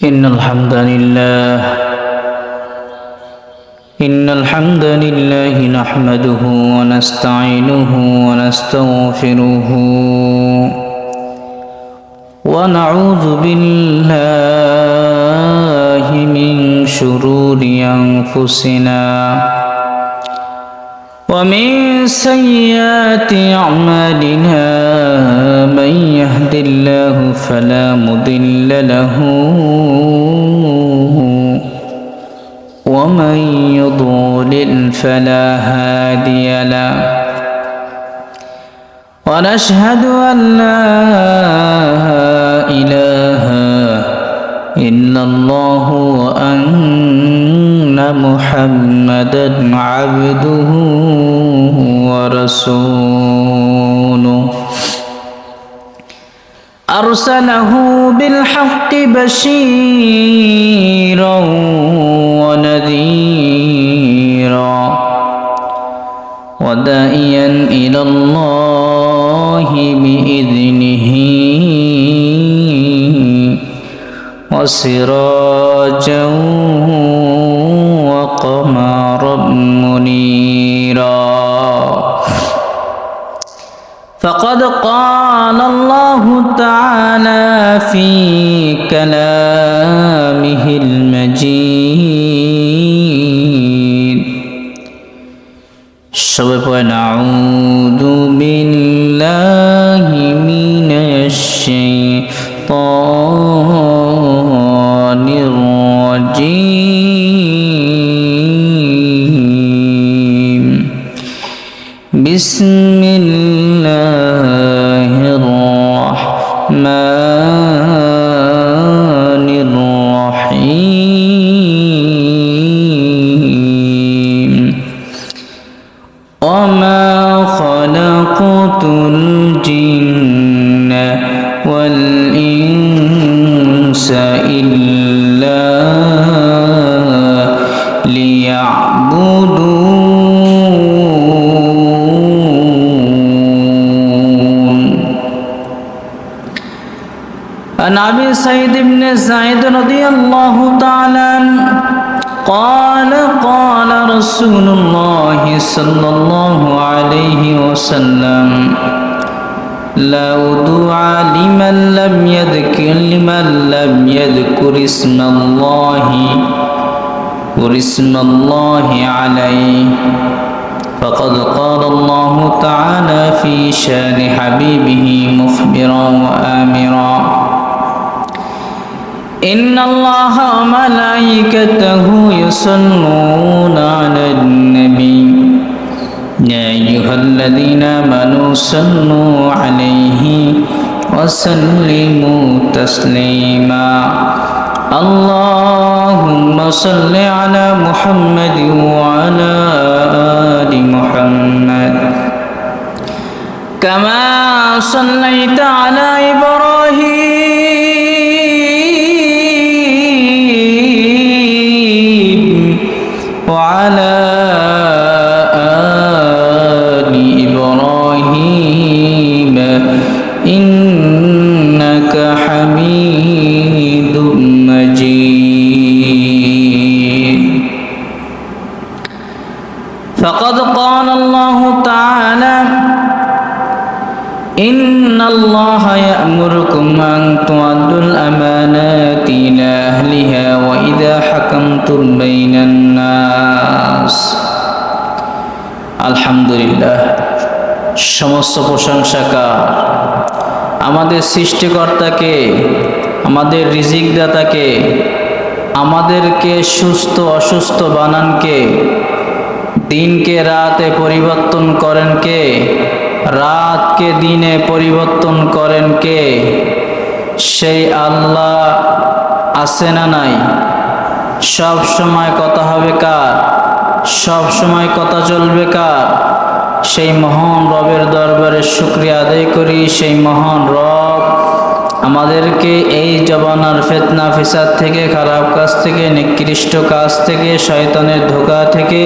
إن الحمد لله نحمده ونستعينه ونستغفره ونعوذ بالله من شرور أنفسنا ومن سيئات أعمالنا من يهد الله فلا مضل له ومن يضلل فلا هادي له ونشهد أن لا إله إلا الله وأن محمدا عبده ورسوله أرسله بالحق بشيرا ونذيرا وداعيا إلى الله بإذنه وسراجا وقمرا منيرا فقد قال الله تعالى في كلامه المجيد نعوذ بالله من الشيطان الرجيم بسم الله الرحمن الرحيم وما خلقت الجن والإنس إلا ليعبدون. عن أبي سعيد بن سعيد رضي الله تعالى عنه قال قال رسول الله صلى الله عليه وسلم لا وضوء لمن لم يذكر اسم الله عليه فقد قال الله تعالى في شان حبيبه مخبرا وآمرا إن الله وملائكته يصلون على النبي يا أيها الذين آمنوا صلوا عليه وسلموا تسليما اللهم صل على محمد وعلى آل محمد كما صليت على إبراهيم وعلى آل إبراهيم إنك حميد مجيد فقد قال الله تعالى إن الله يأمركم أن تؤدوا الأمانات إلى أهلها وإذا حكمتم بين الناس. আলহামদুলিল্লাহ, সমস্ত প্রশংসা কার? আমাদের সৃষ্টিকর্তাকে, আমাদের রিজিক দাতাকে, আমাদেরকে সুস্থ অসুস্থ বানান কে? দিনকে রাতে পরিবর্তন করেন কে? রাতকে দিনে পরিবর্তন করেন কে? সেই আল্লাহ আছে না নাই? সব সময় কথা হবে কার? সব সময় কথা চলবে কার? সেই মহান রবের দরবারে শুকরিয়া আদায় করি। সেই মহান রব আমাদেরকে এই জবানার ফিতনা ফিসাদ থেকে, খারাপ কাজ থেকে, নিকৃষ্ট কাজ থেকে, শয়তানের ধোঁকা থেকে,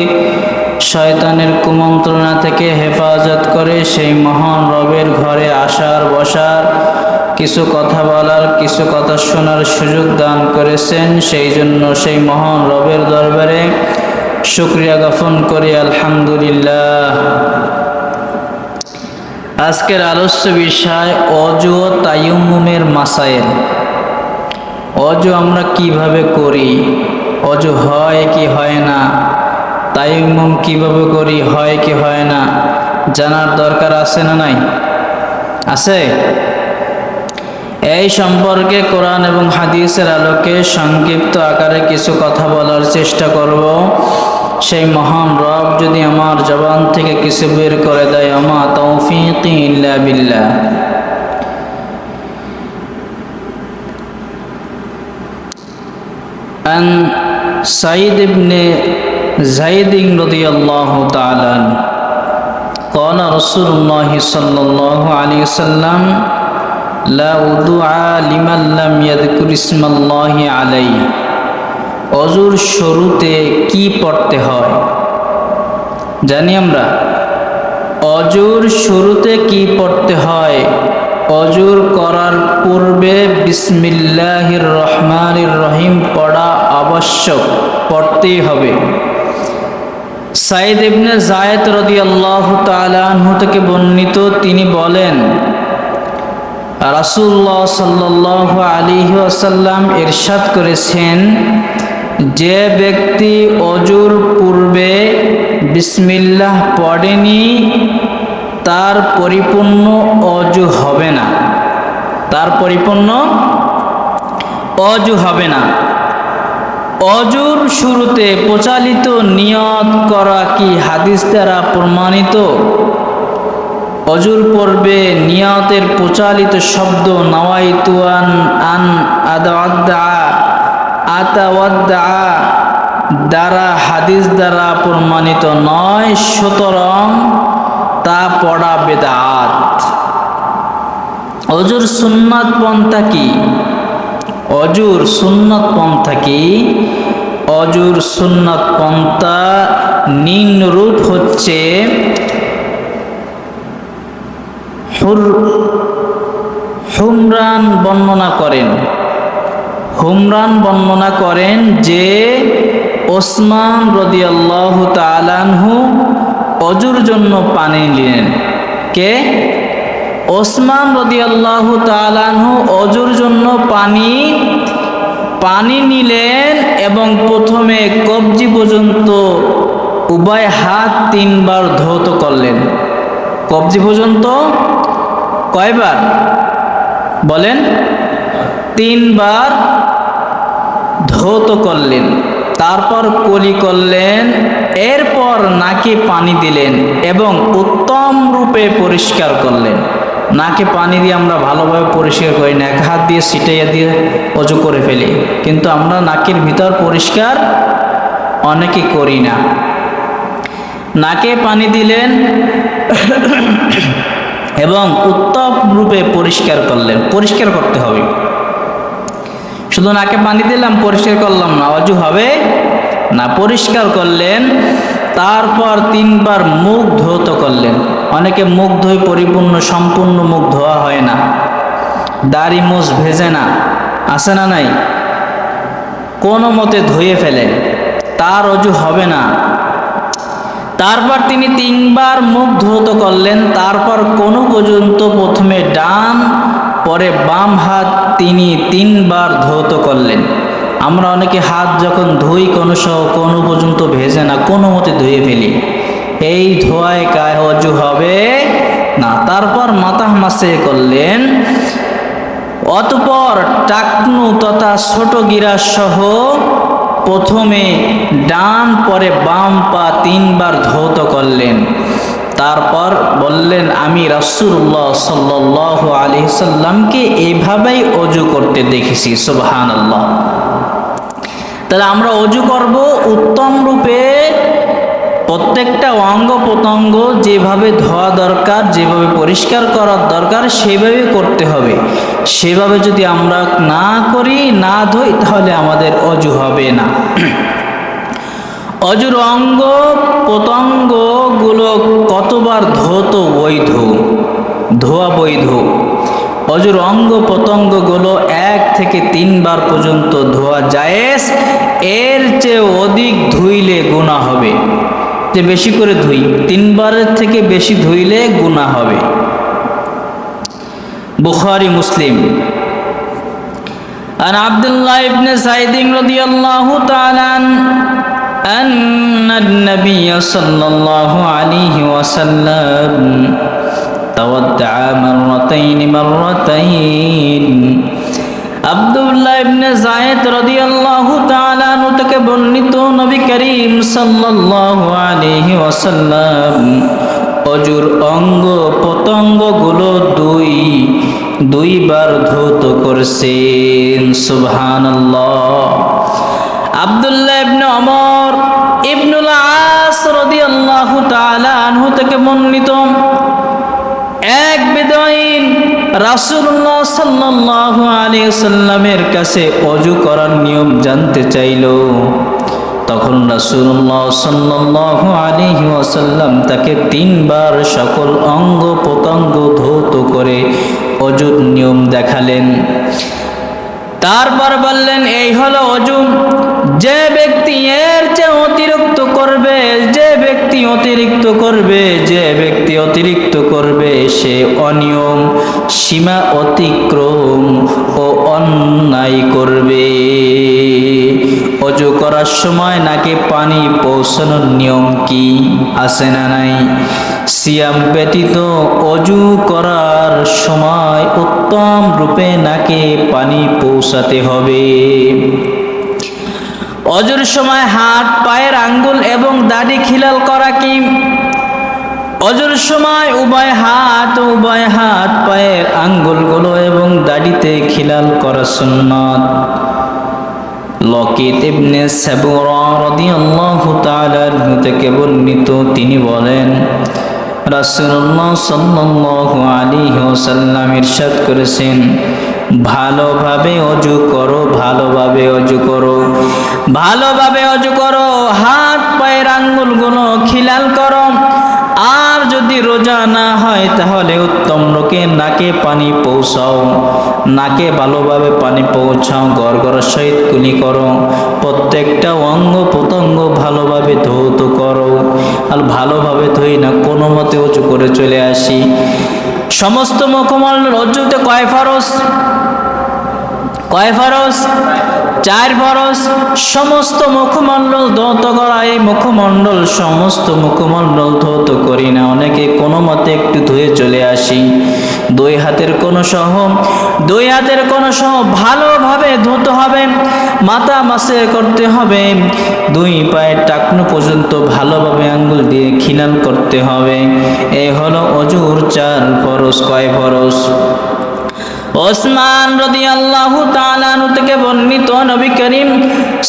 শয়তানের কুমন্ত্রণা থেকে হেফাজত করে সেই মহান রবের ঘরে আসার বসার কিছু কথা বলার, কিছু কথা শোনার সুযোগ দান করেছেন। সেই জন্য সেই মহান রবের দরবারে শুকরিয়া জ্ঞাপন করি, আলহামদুলিল্লাহ। আজকের আলোচ্য বিষয় অজু ও তায়াম্মুমের মাসায়েল। অজু আমরা কিভাবে করি, অজু হয় কি হয় না, তায়াম্মুম কিভাবে করি, হয় কি হয় না, জানার দরকার আছে না নাই? আছে। এই সম্পর্কে কোরআন এবং হাদিসের আলোকে সংক্ষিপ্ত আকারে কিছু কথা বলার চেষ্টা করব। সেই মহান রব যদি আমার জবান থেকে কিছু বের করে দেয়, আমা তৌফিকি ইল্লা বিল্লাহ। আন সাঈদ ইবনে যায়েদ রাদিয়াল্লাহু তাআলা قال رسول الله صلى الله عليه وسلم لا وضوء لمن لم يذكر اسم الله عليه। অজুর শুরুতে কি পড়তে হয় জানি আমরা? অজুর শুরুতে কি পড়তে হয়? অজুর করার পূর্বে বিসমিল্লাহির রহমানির রহিম পড়া আবশ্যক, পড়তেই হবে। সাঈদ ইবনে যায়েদ রাদিয়াল্লাহু তাআলা আনহু থেকে বর্ণিত, তিনি বলেন রাসূলুল্লাহ সাল্লাল্লাহু আলাইহি ওয়াসাল্লাম ইরশাদ করেছেন, যে ব্যক্তি অজুর পূর্বে বিসমিল্লাহ পড়েনি তার পরিপূর্ণ অজু হবে না, তার পরিপূর্ণ অজু হবে না। অজুর শুরুতে প্রচলিত নিয়ত করা কি হাদিস দ্বারা প্রমাণিত? অজুর পূর্বে নিয়তের প্রচলিত শব্দ নাওয়াইতু আন আতাওয়াদ্দা দ্বারা হাদিস দ্বারা প্রমাণিত নয়, সুতরাং তা পড়া বেদাত। অজুর সুন্নাত পন্থা কি? অজুর সুন্নাত পন্থা কি? অজুর সুন্নাত পন্থা নিম্নরূপ হচ্ছে, হুমরান বর্ণনা করেন যে ওসমান রাদিয়াল্লাহু তাআলা আনহু অজুর জন্য পানি নিলেন। কে? ওসমান রাদিয়াল্লাহু তাআলা আনহু অজুর জন্য পানি নিলেন এবং প্রথমে কবজি পর্যন্ত উভয় হাত 3 বার ধৌত করলেন। কবজি পর্যন্ত কয়বার বলেন? 3 বার ধৌত করলেন। তারপর কলি করলেন, এরপর নাকে পানি দিলেন এবং উত্তম রূপে পরিষ্কার করলেন। নাকে পানি দিয়ে আমরা ভালোভাবে পরিষ্কার করি না, এক হাত দিয়ে ছিটাইয়া দিয়ে অজু করে ফেলি, কিন্তু আমরা নাকের ভিতর পরিষ্কার অনেকে করি না। নাকে পানি দিলেন এবং উত্তম রূপে পরিষ্কার করলেন। পরিষ্কার করতে হবে, শুধু নাকে পানি দিলাম পরিষ্কার করলাম না, অজু হবে না। পরিষ্কার করলেন, তারপর 3 বার মুখ ধৌত করলেন। অনেকে মুখ ধুয়ে পরিপূর্ণ সম্পূর্ণ মুখ ধোয়া হয় না, দাড়ি মুছ ভেজে না, আছে না নাই? কোনো মতে ধুয়ে ফেলে, তার অজু হবে না। তারপর তিনি 3 বার মুখ ধৌত করলেন। তারপর কোনো পর্যন্ত প্রথমে ডান পরে বাম হাত তিনি 3 বার ধৌত করলেন। আমরা অনেকে হাত যখন ধুই কোনো পর্যন্ত ভেজে না, কোনো মতে ধুয়ে ফেলি, এই ধোয়ায় গায়ে অজু হবে না। তারপর মাথা মাসে করলেন, অতঃপর টাকনু তথা ছোট গিরাস সহ প্রথমে ডান পরে বাম পা 3 বার ধৌত করলেন। তারপর বললেন, আমি রাসূলুল্লাহ সাল্লাল্লাহু আলাইহি সাল্লামকে এইভাবেই অজু করতে দেখেছি। সুবহানাল্লাহ। তাহলে আমরা অজু করব উত্তম রূপে, প্রত্যেকটা অঙ্গ প্রত্যঙ্গ যেভাবে ধোয়া দরকার, যেভাবে পরিষ্কার করার দরকার সেভাবে করতে হবে। সেভাবে যদি আমরা না করি, না ধুই, তাহলে আমাদের অজু হবে না। অজুর অঙ্গ প্রত্যঙ্গগুলো কতবার ধোয়া বৈধ? অজুর অঙ্গ প্রত্যঙ্গগুলো 1 থেকে 3 বার পর্যন্ত ধোয়া জায়েজ, এর চেয়ে অধিক ধুইলে গুনাহ হবে। যে বেশি করে ধুই, 3 বারের থেকে বেশি ধুইলে গুনাহ হবে। বুখারী মুসলিম। عن عبد الله بن سعيد رضي الله تعالى عنه أن النبي صلى الله عليه وسلم تودع مرتين আব্দুল্লাহ ইবনে যায়েদ রাদিয়াল্লাহু তাআলা আনহু থেকে বর্ণিত, নবী করিম সাল্লাল্লাহু আলাইহি ওয়াসাল্লাম অজুর অঙ্গ প্রত্যঙ্গগুলো দুইবার ধৌত করছেন। সুবহানাল্লাহ। আব্দুল্লাহ ইবনে ওমর ইবনুল আস রাদিয়াল্লাহু তাআলা আনহু থেকে বর্ণিত, এক বেদুইন রাসূলুল্লাহ সাল্লাল্লাহু আলাইহি ওয়াসাল্লামের কাছে ওযু করার নিয়ম জানতে চাইল। তখন রাসূলুল্লাহ সাল্লাল্লাহু আলাইহি ওয়াসাল্লাম তাকে 3 বার সকল অঙ্গ প্রত্যঙ্গ ধৌত করে ওযুর নিয়ম দেখালেন। তারপর বললেন, এই হলো ওযু। যে ব্যক্তি এর চেয়ে অতিরিক্ত করবে, যে ব্যক্তি অতিরিক্ত করবে সে অনিয়ম, সীমা অতিক্রম ও অন্যায় করবে। ওযু করার সময় নাকে পানি পৌঁছানোর নিয়ম কি আছে না নাই? সিয়াম ব্যতীত ওযু করার সময় উত্তম রূপে নাকে পানি পৌঁছাতে হবে। ওযুর সময় হাত, পায়ের আঙ্গুল এবং দাড়ি খিলাল করা কি? ওযুর সময় উভয় হাত পায়ের আঙ্গুলগুলো এবং দাড়িতে খিলাল করা সুন্নাত। লকিত ইবনে সাবুরা রাদিয়াল্লাহু তাআলা আনহু থেকে বর্ণিত, তিনি বলেন, রাসূলুল্লাহ সাল্লাল্লাহু আলাইহি ওয়াসাল্লাম ইরশাদ করেছেন, ভালোভাবে ওযু করো, ভালোভাবে ওযু করো, হাত পায়ের আঙ্গুলগুলো খিলাল করো। আর যদি রোজা না হয় তাহলে উত্তম রূপে নাকে পানি পৌঁছাও, নাকে ভালোভাবে পানি পৌঁছাও, গড়গড় সহিত কুলি করো, প্রত্যেকটা অঙ্গ প্রত্যঙ্গ ভালোভাবে ধৌত করো। আর ভালোভাবে ধুই না, কোনো মতে ওযু করে চলে আসি। সমস্ত মুখমণ্ডল ওযুতে কয় ফরজ? 4 ফরজ। সমস্ত মুখমণ্ডল ধৌত করা। এই সমস্ত মুখমণ্ডল ধৌত করি না, অনেকে কোনো মতে একটু ধুয়ে চলে আসি। 2 হাতের কোণ সহ ভালোভাবে ধুতে হবে, মাথা মাসে করতে হবে, 2 পায়ের টাকনু পর্যন্ত ভালোভাবে আঙ্গুল দিয়ে খিলাল করতে হবে। এই হলো ওযুর 4 ফরজ। কয় ফরজ? ওসমান রাদিয়াল্লাহু তাআলা আনহু থেকে বর্ণিত, নবী করিম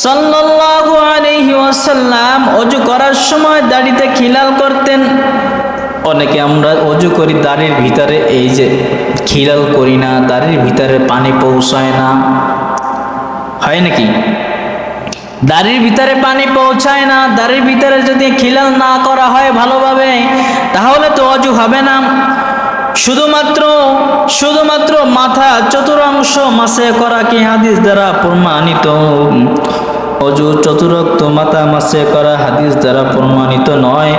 সাল্লাল্লাহু আলাইহি ওয়াসাল্লাম ওযু করার সময় দাড়িতে খিলাল করতেন। অনেকে আমরা ওযু করি, দাড়ির ভিতরে এই যে খিলাল করি না, দাড়ির ভিতরে পানি পৌঁছায় না, হয় নাকি? দাড়ির ভিতরে পানি পৌঁছায় না, দাড়ির ভিতরে যদি খিলাল না করা হয় ভালোভাবে, তাহলে তো ওযু হবে না। শুধুমাত্র মাথা চতুর্থাংশ মাসে করা কি হাদিস দ্বারা প্রমাণিত? ওযু চতুরক্ত মাথা মাসে করা হাদিস দ্বারা প্রমাণিত নয়।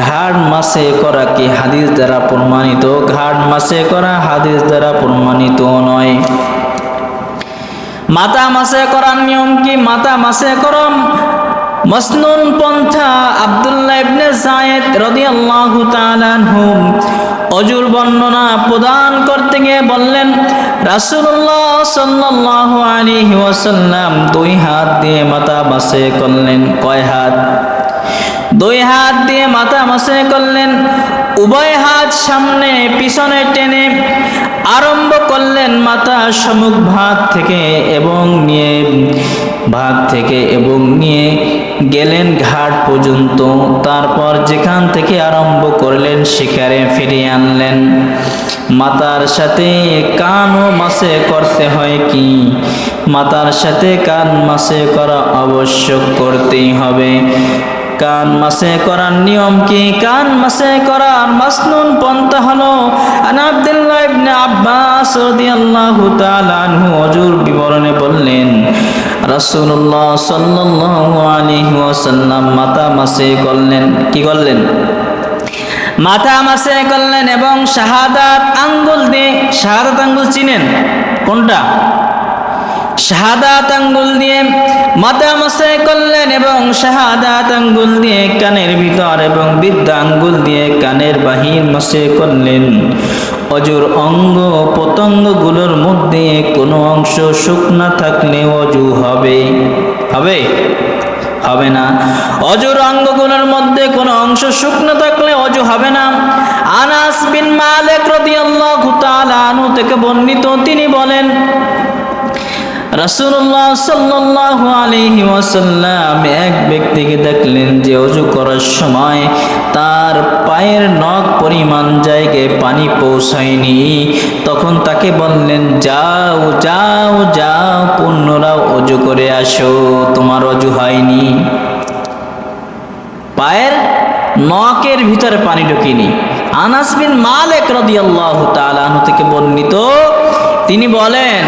ঘাড় মাসে করা কি হাদিস দ্বারা প্রমাণিত? ঘাড় মাসে করা হাদিস দ্বারা প্রমাণিত নয়। মাথা মাসে করার নিয়ম কি? মাথা মাসে করম মসনুন পন্থা। আব্দুল্লাহ ইবনে যায়েদ রাদিয়াল্লাহু তাআলা আনহু ওযুর বর্ণনা প্রদান করতে গিয়ে বললেন, রাসূলুল্লাহ সাল্লাল্লাহু আলাইহি ওয়াসাল্লাম 2 হাত দিয়ে মাথা মাসে করলেন। কয় হাত? 2 হাত দিয়ে মাথা মাসে করলেন। উভয় হাত সামনে পিছনে টেনে আরম্ভ করলেন মাথা সম্মুখ ভাগ থেকে এবং নিয়ে গেলেন ঘাট পর্যন্ত। তারপর যেখান থেকে আরম্ভ করলেন সেখানে ফিরিয়ে আনলেন। মাথার সাথে কানও মাসে করতে হয় কি? মাথার সাথে কান মাসে করা আবশ্যক, করতেই হবে। কান মাসে করার নিয়ম কি? কান মাসে করার মাসনুন পন্থা হলো আন আব্দুল্লাহ ইবনে আব্বাস রাদিয়াল্লাহু তাআলা আনহু ওযুর বিবরণে বললেন, রাসূলুল্লাহ সাল্লাল্লাহু আলাইহি ওয়াসাল্লাম মাথা মাসে করলেন। কি করলেন? মাথা মাসে করলেন এবং শাহাদাত আঙ্গুল দিয়ে, শাহাদাত আঙ্গুল চিনেন কোনটা? শাহাদাত আঙ্গুল দিয়ে মাথা মাসে করলেন এবং শাহাদাত আঙ্গুল দিয়ে কানের ভিতর এবং বৃদ্ধ আঙ্গুল দিয়ে কানের বাহির মাসে করলেন। অজুর অঙ্গ প্রত্যঙ্গগুলোর মধ্যে কোনো অংশ শুকনা থাকলে অজু হবে? হবে? হবে না। অজুর অঙ্গগুলোর মধ্যে কোনো অংশ শুকনো থাকলে অজু হবে না। আনাস বিন মালিক রাদিয়াল্লাহু তাআলা আনহু থেকে বর্ণিত, তিনি বলেন, রাসূলুল্লাহ সাল্লাল্লাহু আলাইহি ওয়াসাল্লাম এক ব্যক্তিকে দেখলেন যে অজু করার সময় তার পায়ের নখ পরিমাণ জায়গায় পানি পৌঁছায়নি। তখন তাকে বললেন, যাও যাও যাও, পুনরায় অজু করে আসো, তোমার অজু হয়নি। পায়ের নখের ভিতরে পানি ঢোকেনি। আনাস বিন মালিক রাদিয়াল্লাহু তাআলা আনহু থেকে বর্ণিত, তিনি বলেন,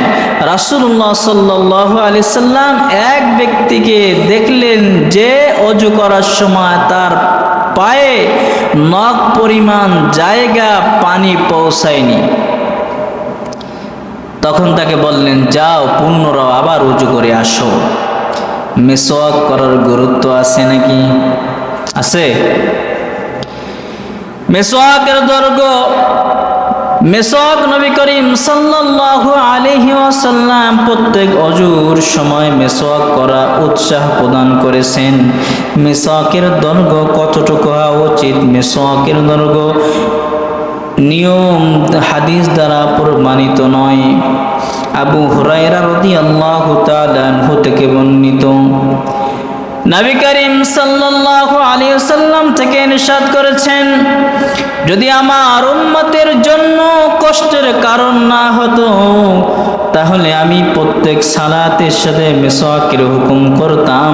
রাসূলুল্লাহ সাল্লাল্লাহু আলাইহি সাল্লাম এক ব্যক্তিকে দেখলেন যে অজু করার সময় তার পায়ে নখ পরিমাণ জায়গা পানি পৌঁছায়নি। তখন তাকে বললেন, যাও পুনরায় আবার অজু করে আসো। মিসওয়াক করার গুরুত্ব আছে নাকি? আছে। মিসওয়াকের দৈর্ঘ্য, মিসওয়াক নবী করিম সাল্লাল্লাহু আলাইহি ওয়াসাল্লাম প্রত্যেক অজুর সময় মিসওয়াক করা উৎসাহ প্রদান করেছেন। মিসওয়াকের দৈর্ঘ্য কতটুকু হওয়া উচিত? মিসওয়াকের দৈর্ঘ্য নিয়ম হাদিস দ্বারা প্রমাণিত নয়। আবু হুরায়রা রাদিয়াল্লাহু তাআলা আনহু থেকে বর্ণিত, নবী করিম সাল্লাল্লাহু আলাইহি ওয়াসাল্লাম থেকে ইরশাদ করেছেন, যদি আমার উম্মতের জন্য কষ্টের কারণ না হতো তাহলে আমি প্রত্যেক সালাতের সাথে মিসওয়াকের হুকুম করতাম।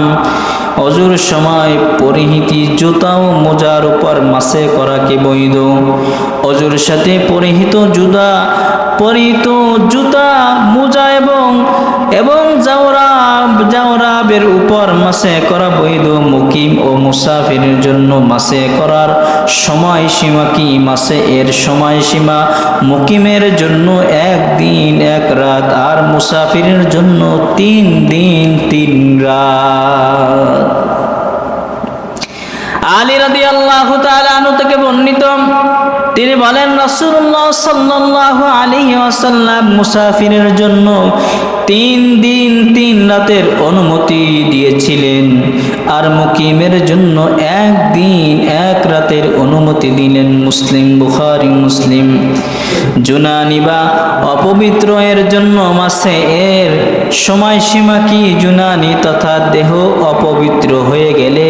অজুর সময় পরিহিত জুতা ও মোজার উপর মাসে করা কি বৈধ? অজুর সাথে পরিহিত জুতা, মোজা এবং জাওরাবের উপর মাসে করা বৈধ। মুকিম ও মুসাফিরের জন্য মাসে করার সময়সীমা কি? মাসে এর সময়সীমা মুকিমের জন্য 1 দিন 1 রাত আর মুসাফিরের জন্য 3 দিন 3 রাত। আলী রাদিয়াল্লাহু তাআলা আনহু থেকে বর্ণিত, তিনি বলেন, রাসূলুল্লাহ সাল্লাল্লাহু আলাইহি ওয়াসাল্লাম মুসাফিরের জন্য 3 দিন 3 রাতের অনুমতি দিয়েছিলেন আর মুকিমের জন্য 1 দিন 1 রাতের অনুমতি দিলেন। মুসলিম, বুখারী মুসলিম। জুনানি বা অপবিত্র এর জন্য মাসে এর সময়সীমা কি? জুনানি তথা দেহ অপবিত্র হয়ে গেলে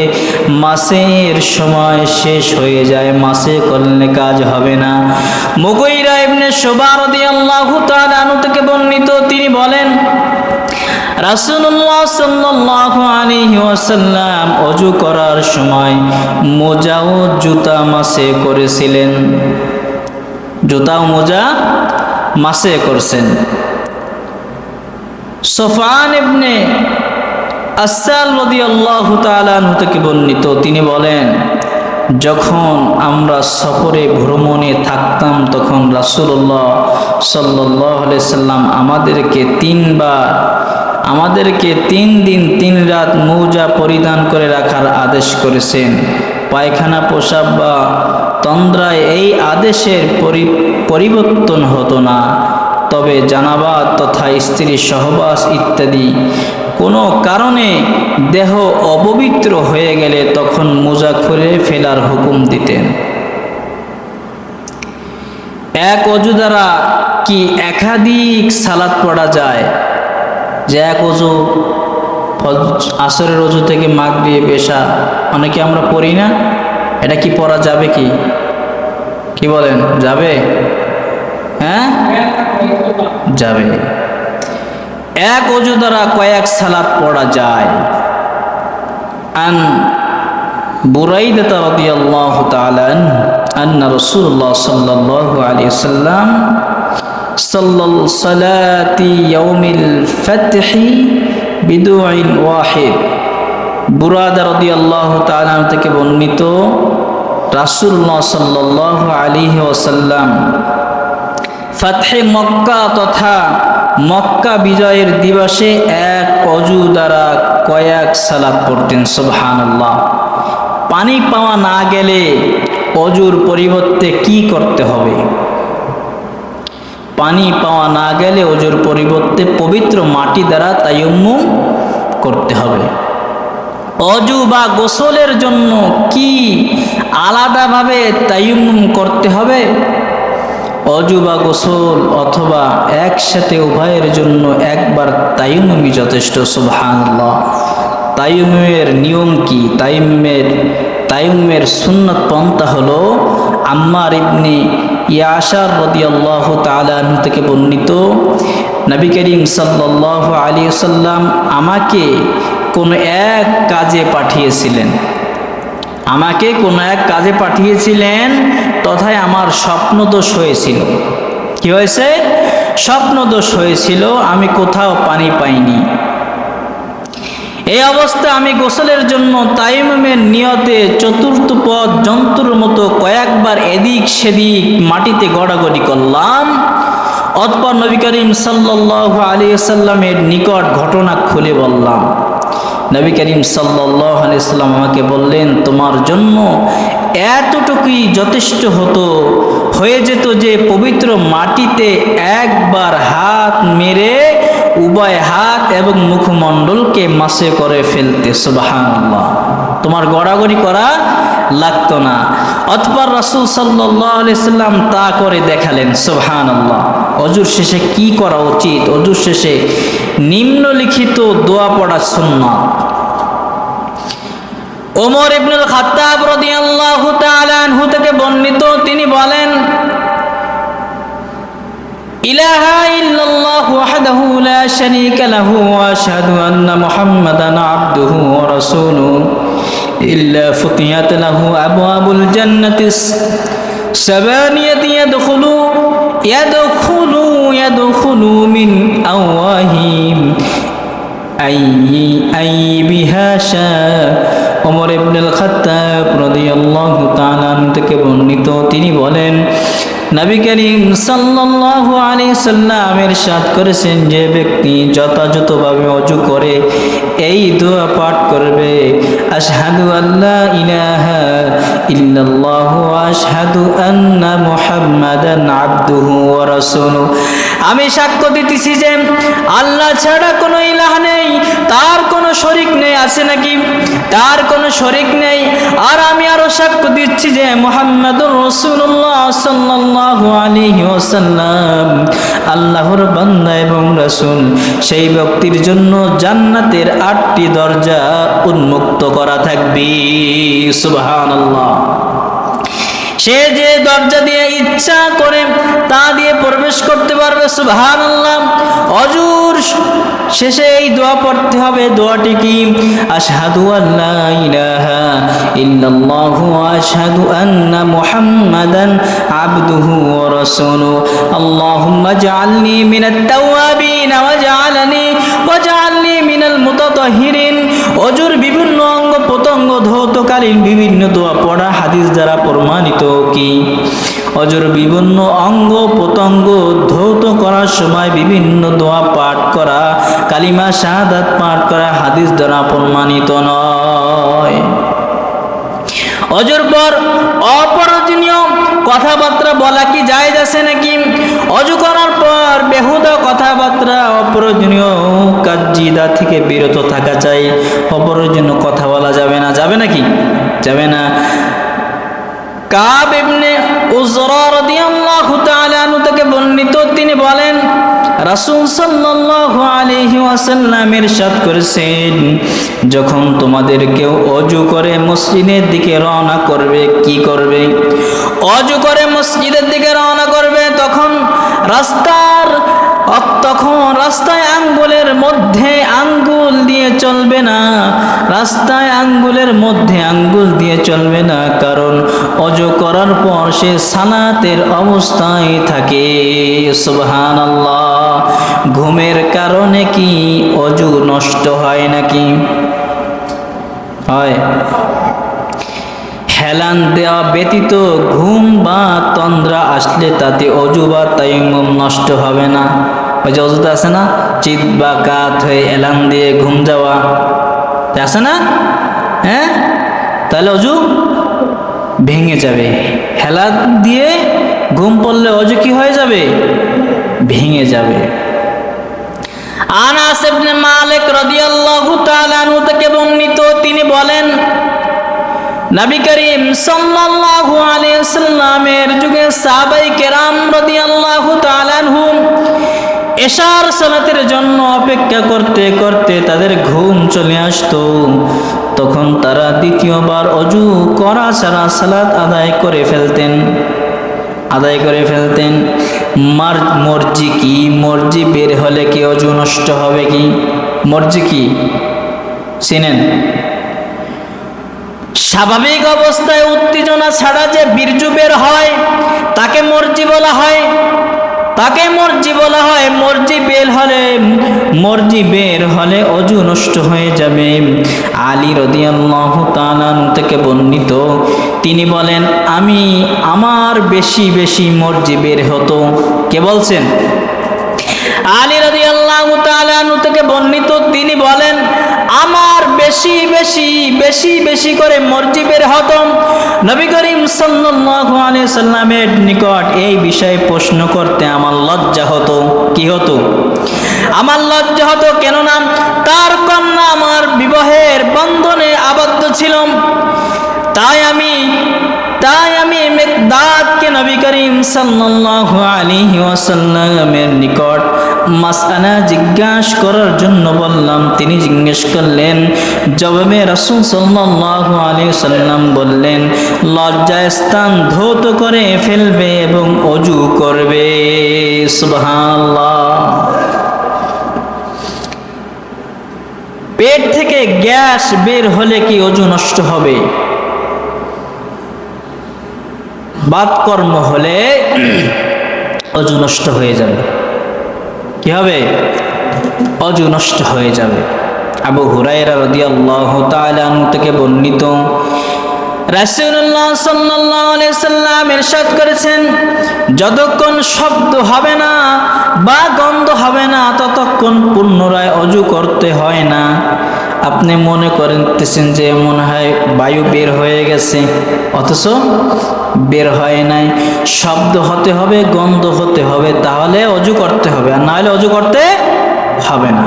মাসের সময় শেষ হয়ে যায়, মাসে করলে কাজ হবে না। মুগীরা ইবনে শুবা রাদিয়াল্লাহু তাআলা আনহু থেকে বর্ণিত, তিনি বলেন, রাসূলুল্লাহ সাল্লাল্লাহু আলাইহি ওয়াসাল্লাম ওযু করার সময় মোজা ও জুতা মাসে করেছিলেন। জুতা ও মোজা মাসে করছেন। সফওয়ান ইবনে আসাল রাদিয়াল্লাহু তাআলা আনহু থেকে বর্ণিত, তিনি বলেন, যখন আমরা সফরে ভ্রমণে থাকতাম তখন রাসূলুল্লাহ সাল্লাল্লাহু আলাইহি সাল্লাম আমাদেরকে 3 দিন 3 রাত মোজা পরিধান করে রাখার আদেশ করেছেন। পায়খানা, প্রসাব বা তন্দ্রায় এই আদেশের পরিবর্তন হতো না। তবে জানাবা তথা স্ত্রী সহবাস ইত্যাদি কোনো কারণে দেহ অপবিত্র হয়ে গেলে তখন মোজা খুলে ফেলার হুকুম দিতেন। এক অজু দ্বারা কি একাধিক সালাত পড়া যায়? যে এক অজু, আসরের অজু থেকে মাগরিব, এশা অনেকে আমরা পড়ি না, এটা কি পড়া যাবে কি? কি বলেন, যাবে? হ্যাঁ, যাবে। এক অজু দ্বারা কয়েক সালাত পড়া যায়। আন বুরাইদা রাদিয়াল্লাহু তাআলা আন্না রাসূলুল্লাহ সাল্লাল্লাহু আলাইহি ওয়াসাল্লাম সাল্লাল সালাতি ইয়াউমিল ফাতহি বিদুইন ওয়াহিদ। বুরাদা রাদিয়াল্লাহু তাআলা থেকে বর্ণিত, রাসূলুল্লাহ সাল্লাল্লাহু আলাইহি ওয়াসাল্লাম ফাতহে মক্কা তথা মক্কা বিজয়ের দিবসে এক অজু দ্বারা কয়েক সালাত পড়তেন। সুবহানাল্লাহ। পানি পাওয়া না গেলে অজুর পরিবর্তে কি করতে হবে? পানি পাওয়া না গেলে অজুর পরিবর্তে পবিত্র মাটি দ্বারা তায়াম্মুম করতে হবে। অজু বা গোসলের জন্য কি আলাদাভাবে তায়াম্মুম করতে হবে? অজু বা গোসল অথবা একসাথে উভয়ের জন্য একবার তায়াম্মুমই যথেষ্ট। সুবহানাল্লাহ। তায়াম্মুমের নিয়ম কি? তায়াম্মুমের সুন্নত পন্থা হলো আম্মার ইবনে ইয়াসার রাদিয়াল্লাহু তাআলা আনহু থেকে বর্ণিত, নবী করিম সাল্লাল্লাহু আলাইহি ওয়াসাল্লাম আমাকে কোনো এক কাজে পাঠিয়েছিলেন তথায় আমার স্বপ্নদোষ হয়েছিল। কি হয়েছে? স্বপ্নদোষ হয়েছিল, আমি কোথাও পানি পাইনি। এই অবস্থায় আমি গোসলের জন্য তায়াম্মুমের নিয়তে চতুর্থ পদ যন্ত্রের মতো কয়েকবার এদিক সেদিক মাটিতে গড়াগড়ি করলাম। অতঃপর নবী করিম সাল্লাল্লাহু আলাইহি ওয়াসাল্লামের নিকট ঘটনা খুলে বললাম। নবী করিম সাল্লাল্লাহু আলাইহি ওয়াসাল্লাম আমাকে বললেন, তোমার জন্য এতটুকুই যথেষ্ট হয়ে যেত যে পবিত্র মাটিতে একবার হাত মেরে উভয় হাত এবং মুখমণ্ডলকে মাসে করে ফেলতে। সুবহানাল্লাহ। তোমার গড়াগড়ি করা লাগতো না। অতঃপর রাসূল সাল্লাল্লাহু আলাইহি ওয়াসাল্লাম তা করে দেখালেন। সুবহানাল্লাহ। অজুর শেষে কি করা উচিত? অজুর শেষে নিম্নলিখিত দোয়া পড়া সুন্নাত। ওমর ইবনুল খাত্তাব রাদিয়াল্লাহু তাআলা আনহু থেকে বর্ণিত, তিনি বলেন, ইলাহা ইল্লাল্লাহু ওয়াহদাহু লা শারীকা লাহু ওয়া আশহাদু আন্না মুহাম্মাদান আবদুহু ওয়া রাসূলুহু ইল্লা ফুতিহাত লাহু আবওয়াবুল জান্নাতি সাবানিয়াতি ইয়াদখুলু মিন আওয়াহিম বিহা শা। ওমর ইবনুল খাত্তাব রাদিয়াল্লাহু তাআলা থেকে বর্ণিত, তিনি বলেন, নবী করিম সাল্লাল্লাহু আলাইহি ওয়াসাল্লাম ইরশাদ করেছেন, যে ব্যক্তি যথাযথভাবে ওযু করে এই দোয়া পাঠ করবে, আশহাদু আল্লা ইলাহা ইল্লাল্লাহু ওয়া আশহাদু আন্না মুহাম্মাদান আবদুহু ওয়া রাসূলুহু, আমি সাক্ষ্য দিতেছি যে আল্লাহ ছাড়া কোনো ইলাহ নেই, তার কোনো শরীক নেই। আছে নাকি? তার কোনো শরীক নেই। আর আমি আরো সাক্ষ্য দিচ্ছি যে মুহাম্মাদুর রাসূলুল্লাহ সাল্লাল্লাহু আলাইহি ওয়াসাল্লাম আল্লাহর বান্দা এবং রাসূল। সেই ব্যক্তির জন্য জান্নাতের 8টি দরজা উন্মুক্ত করা থাকবে। সুবহানাল্লাহ। সে যে দরজা দিয়ে ইচ্ছা করে তা দিয়ে প্রবেশ করতে পারবে। সুবহানাল্লাহ। অজুর শেষে এই দোয়া পড়তে হবে। দোয়াটি কি? আশহাদু আল্লা ইলাহা ইল্লাল্লাহু ওয়া আশহাদু আন্না মুহাম্মাদান আবদুহু ওয়া রাসূলুহু আল্লাহুম্মা জাআলনি মিনাত তাওয়াবিন ওয়াজআলনি মিনাল মুতাতাহহিরিন। অজুর বিভিন্ন অঙ্গ প্রত্যঙ্গ ধৌতকালীন বিভিন্ন দোয়া পড়া হাদিস দ্বারা প্রমাণিত। কি? অজুর বিভিন্ন অঙ্গ প্রত্যঙ্গ ধৌত করার সময় বিভিন্ন দোয়া পাঠ করা, কালিমা শাহাদাত পাঠ করা হাদিস দ্বারা প্রমাণিত নয়। অজুর পর অপ্রয়োজনীয় কথাবার্তা বলা কি জায়েজ আছে নাকি? অজু করার পর বেহুদা কথাবার্তা, অপ্রয়োজনীয় কাজিদা থেকে বিরত থাকা চাই। অপ্রয়োজনীয় কথা বলা যাবে না। যাবে নাকি? যাবে না। কাব ইবনে উজরা রাদিয়াল্লাহু তাআলা আনহু থেকে বর্ণিত, তিনি বলেন, রাসূল সাল্লাল্লাহু আলাইহি ওয়াসাল্লাম ইরশাদ করেছেন, যখন তোমাদের কেউ ওযু করে মসজিদের দিকে রওনা করবে, কি করবে? ওযু করে মসজিদের দিকে রওনা করবে, তখন রাস্তায় আঙ্গুলের মধ্যে আঙ্গুল দিয়ে চলবে না, রাস্তায় আঙ্গুলের মধ্যে আঙ্গুল দিয়ে চলবে না, কারণ ওযু করার পর সে সালাতের অবস্থায় থাকে। সুবহানাল্লাহ। ঘুমের কারণে কি ওযু নষ্ট হয় নাকি? হয়। হেলান দেওয়া ব্যতীত ঘুম বা তন্দ্রা আসলে তাতে ওযু বা তায়াম্মুম নষ্ট হবে না। ওই যে ওযুতে আছে না, চিত বা কাত হয়ে এলান দিয়ে ঘুম যাওয়া, আছে না? হ্যাঁ, তাহলে ওযু ভেঙে যাবে। হেলান দিয়ে ঘুম পড়লে ওযু কি হয়ে যাবে? ভেঙে যাবে। আনাস ইবনে মালিক রাদিয়াল্লাহু তাআলা আনহু থেকে বর্ণিত, তিনি বলেন, নবী করিম সাল্লাল্লাহু আলাইহি ওয়াসাল্লামের যুগে সাহাবায়ে কেরাম রাদিয়াল্লাহু তাআলা আনহুম এশার সালাতের জন্য অপেক্ষা করতে করতে তাদের ঘুম চলে আসতো। তখন তারা দ্বিতীয়বার ওযু করা ছাড়া সালাত আদায় করে ফেলতেন। মর্জি কি? মর্জি বের হলে কি ওযু নষ্ট হবে কি? মর্জি কি চিনেন? স্বাভাবিক অবস্থায় উত্তেজনা ছাড়া যে বীর্য বের হয় তাকে মর্জি বলা হয়। মর্জি বের হলে ওযু নষ্ট হয়ে যাবে। আলী রাদিয়াল্লাহু তাআলা থেকে বর্ণিত, তিনি বলেন, আমার বেশি বেশি মর্জি বের হতো। কে বলছেন? আলী রাদিয়াল্লাহু তাআলা থেকে বর্ণিত, তিনি বলেন, আমার বেশি বেশি করে মর্জি বের হতো। নবী করিম সাল্লাল্লাহু আলাইহি সাল্লামের নিকট এই বিষয়ে প্রশ্ন করতে আমার লজ্জা হতো। কি হতো? আমার লজ্জা হতো, কেননা তার কন্যা আমার বিবাহের বন্ধনে আবদ্ধ ছিল। তাই আমি মিকদাদকে নবী করিম সাল্লাল্লাহু আলাইহি ওয়াসাল্লামের নিকট মাসআলা জিজ্ঞাসা করার জন্য বললাম। তিনি জিজ্ঞেস করলেন, জবাবে রাসূল সাল্লাল্লাহু আলাইহি ওয়াসাল্লাম বললেন, লজ্জার স্থান ধৌত করে ফেলবে এবং ওযু করবে। সুবহানাল্লাহ। পেট থেকে গ্যাস বের হলে কি ওযু নষ্ট হবে? বাতকর্ম হলে ওযু নষ্ট হয়ে যাবে। কি হবে? ওযু নষ্ট হয়ে যাবে। আবু হুরায়রা রাদিয়াল্লাহু তাআলা আনহু থেকে বর্ণিত, রাসূলুল্লাহ সাল্লাল্লাহু আলাইহি সাল্লাম ইরশাদ করেছেন, যতক্ষণ শব্দ হবে না বা গন্ধ হবে না ততক্ষণ পুনরায় ওযু করতে হয় না। আপনি মনে করতেছেন যে মনে হয় বায়ু বের হয়ে গেছে, অথচ বের হয় নাই। শব্দ হতে হবে, গন্ধ হতে হবে, তাহলে ওযু করতে হবে, আর না হলে ওযু করতে হবে না।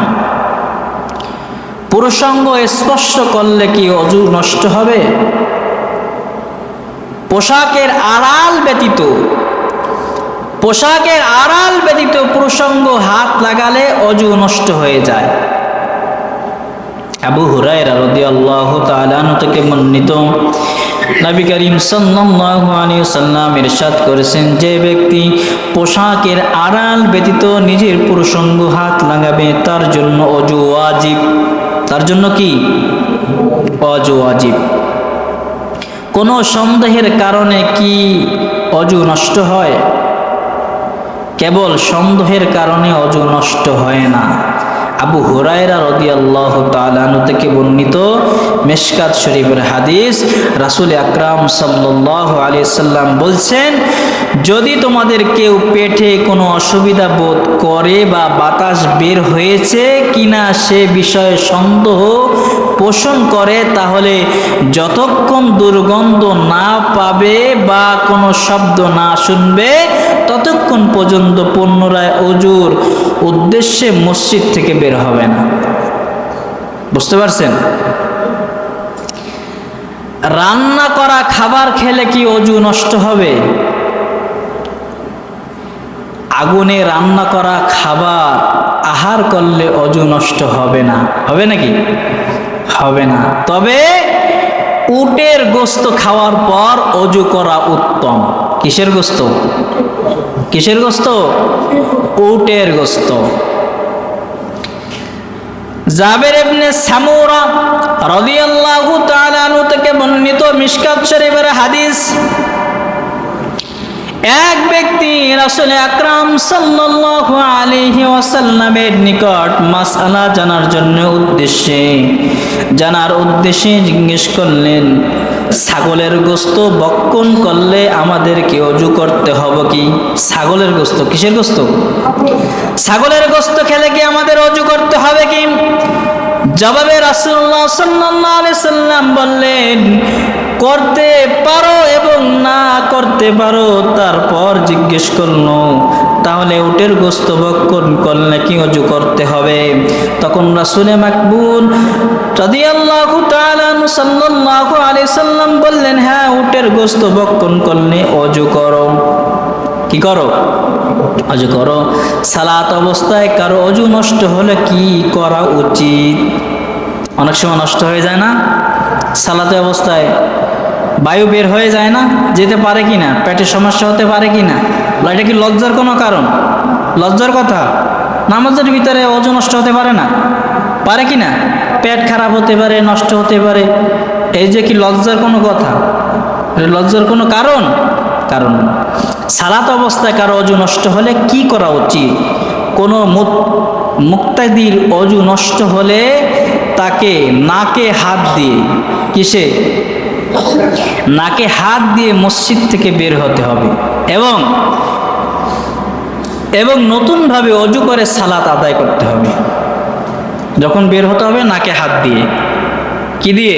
পুরুষাঙ্গ স্পর্শ করলে কি ওযু নষ্ট হবে? পোশাকের আড়াল ব্যতীত পুরুষাঙ্গ হাত লাগালে ওযু নষ্ট হয়ে যায়। আবু হুরায়রা রাদিয়াল্লাহু তাআলা আনহু থেকে বর্ণিত, নবী করিম সাল্লাল্লাহু আলাইহি ওয়াসাল্লাম ইরশাদ করেছেন, যে ব্যক্তি পোশাকের আড়াল ব্যতীত নিজের পুরুষাঙ্গ হাত লাগাবে তার জন্য ওযু ওয়াজিব। তার জন্য কি? ওযু ওয়াজিব। কোনো সন্দেহের কারণে কি ওযু নষ্ট হয়? কেবল সন্দেহের কারণে ওযু নষ্ট হয় না। আবু হুরায়রা রাদিয়াল্লাহু তাআলা আনহু থেকে বর্ণিত মিশকাত শরীফের হাদিস, রাসূল আকরাম সাল্লাল্লাহু আলাইহি সাল্লাম বলছেন, যদি তোমাদের কেউ পেটে কোনো অসুবিধা বোধ করে বা বাতাস বের হয়েছে কিনা সে বিষয়ে সন্দেহ পোষণ করে, তাহলে যতক্ষণ দুর্গন্ধ না পাবে বা কোনো শব্দ না শুনবে ততক্ষণ পর্যন্ত পুনরায় ওযুর উদ্দেশ্যে মসজিদ থেকে বের হবে না। বুঝতে পারছেন? রান্না করা খাবার খেলে কি ওযু নষ্ট হবে? আগুনে রান্না করা খাবার আহার করলে ওযু নষ্ট হবে না। হবে নাকি? হবে না। তবে উটের গোশত খাওয়ার পর ওযু করা উত্তম। কিসের গোশত? উটের গোশত। জাবের ইবনে সামুরা রাদিয়াল্লাহু তাআলা আনহু থেকে বর্ণিত মিশকাত শরীফের হাদিস, এক ব্যক্তি রাসূল আকরাম সাল্লাল্লাহু আলাইহি ওয়াসাল্লামের নিকট মাসআলা জানার উদ্দেশ্যে জিজ্ঞেস করলেন, ছাগলের গোশত বক্ষণ করলে আমাদেরকে ওযু করতে হবে কি? ছাগলের গোশত, কিসের গোশত? ছাগলের গোশত খেলে কি আমাদের ওযু করতে হবে কি? জবাবে রাসূলুল্লাহ সাল্লাল্লাহু আলাইহি সাল্লাম বললেন, করতে পারো এবং না করতে পারো। তারপর জিজ্ঞেস করলো, তাহলে উটের গোশত ভক্ষণ করলে কি ওযু করতে হবে? তখন রাসূলে মাকবুল রাদিয়াল্লাহু তাআলা আনহু সাল্লাল্লাহু আলাইহি সাল্লাম বললেন, হ্যাঁ, উটের গোশত ভক্ষণ করলে ওযু করো। কি করো? ওযু করো। সালাত অবস্থায় কারো ওযু নষ্ট হলে কি করা উচিত? অনেক সময় নষ্ট হয়ে যায় না? সালাতে অবস্থায় বায়ু বের হয়ে যায় না, যেতে পারে কি না, পেটের সমস্যা হতে পারে কি না? এটা কি লজ্জার কোনো কারণ? লজ্জার কথা? নামাজের ভিতরে ওযু নষ্ট হতে পারে না? পারে কি না? পেট খারাপ হতে পারে, নষ্ট হতে পারে। এই যে কি লজ্জার কোনো কথা? লজ্জার কোনো কারণ? কারণ না। সালাত অবস্থায় কারো ওযু নষ্ট হলে কি করা উচিত? কোনো মুক্তাদির ওযু নষ্ট হলে তাকে নাকে হাত দিয়ে, কিসে? নাকে হাত দিয়ে মসজিদ থেকে বের হতে হবে এবং নতুনভাবে ওযু করে সালাত আদায় করতে হবে। যখন বের হতে হবে নাকে হাত দিয়ে, কি দিয়ে?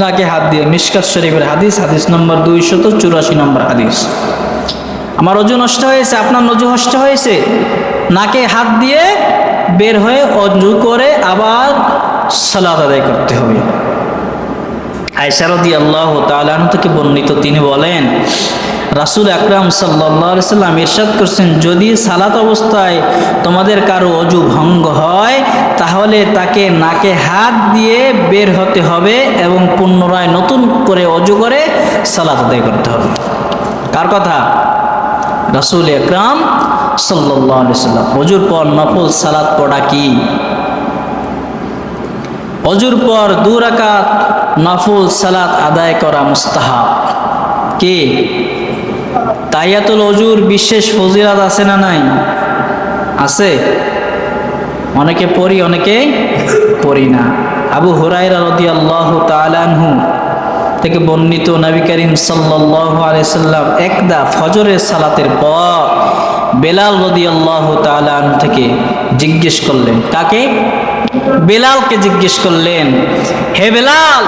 নাকে হাত দিয়ে। মিশকাত শরীফের হাদিস, হাদিস নম্বর 284 নম্বর হাদিস। আমার ওযু নষ্ট হয়েছে, আপনার ওযু নষ্ট হয়েছে, নাকে হাত দিয়ে বের হয়ে ওযু করে আবার সালাত আদায় করতে হবে। আয়েশা রাদিয়াল্লাহু তাআলা আনহা থেকে বর্ণিত, তিনি বলেন, রাসূল আকরাম সাল্লাল্লাহু আলাইহি সাল্লাম ইরশাদ করেছেন, যদি সালাত অবস্থায় তোমাদের কারো ওযু ভঙ্গ হয় তাহলে তাকে নাকে হাত দিয়ে বের হতে হবে এবং পুনরায় নতুন করে ওযু করে সালাত আদায় করতে হবে। কার কথা? রাসূল আকরাম সাল্লাল্লাহু আলাইহি সাল্লাম। ওযুর পর নফল সালাত পড়া কি? ওযুর পর 2 রাকাত নফল সালাত আদায় করা মুস্তাহাব। কি? তাহিয়াতুল ওযুর বিশেষ ফজিলত আছে না নাই? আছে। অনেকে পড়ি, অনেকে পড়ি না। আবু হুরায়রা রাদিয়াল্লাহু তাআলা আনহু থেকে বর্ণিত, নবী করিম সাল্লাল্লাহু আলাইহি সাল্লাম একদা ফজরের সালাতের পর বেলাল রাদিয়াল্লাহু তাআলা আনহু থেকে জিজ্ঞেস করলেন। কাকে? বেলালকে জিজ্ঞেস করলেন, হে বেলাল,